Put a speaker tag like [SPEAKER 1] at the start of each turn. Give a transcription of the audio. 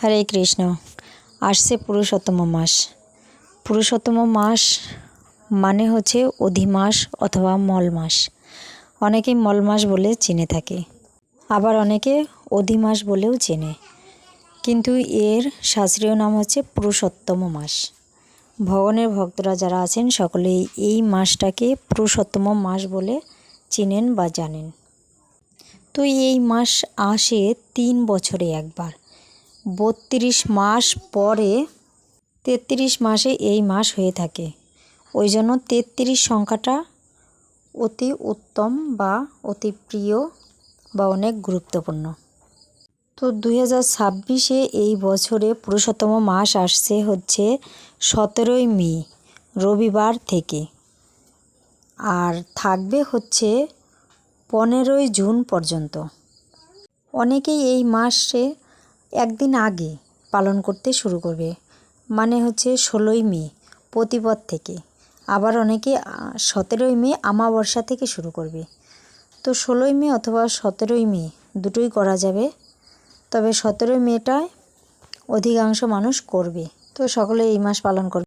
[SPEAKER 1] হরে কৃষ্ণ। আসছে পুরুষোত্তম মাস। পুরুষোত্তম মাস মানে হচ্ছে অধি মাস অথবা মল মাস। অনেকেই মল মাস বলে চিনে থাকে, আবার অনেকে অধি মাস বলেও চেনে, কিন্তু এর শাস্ত্রীয় নাম হচ্ছে পুরুষোত্তম মাস। ভগবানের ভক্তরা যারা আছেন সকলেই এই মাসটাকে পুরুষোত্তম মাস বলে চিনেন বা জানেন। তো এই মাস আসে 3 বছরে একবার। 32 মাস পরে 33 মাসে এই মাস হয়ে থাকে। ওই জন্য 33 সংখ্যাটা অতি উত্তম বা অতি প্রিয় বা অনেক গুরুত্বপূর্ণ। তো 2026-এ এই বছরে পুরুষোত্তম মাস আসছে হচ্ছে 17ই মে রবিবার থেকে, আর থাকবে হচ্ছে 15ই জুন পর্যন্ত। অনেকেই এই মাসে একদিন আগে পালন করতে শুরু করবে, মানে হচ্ছে 16ই মে প্রতিপদ থেকে। আবার অনেকে 17ই মে আমাবস্যা থেকে শুরু করবে। তো 16ই মে অথবা 17ই মে দুটোই করা যাবে, তবে 17ই মেটায় অধিকাংশ মানুষ করবে। তো সকলে এই মাস পালন করবে।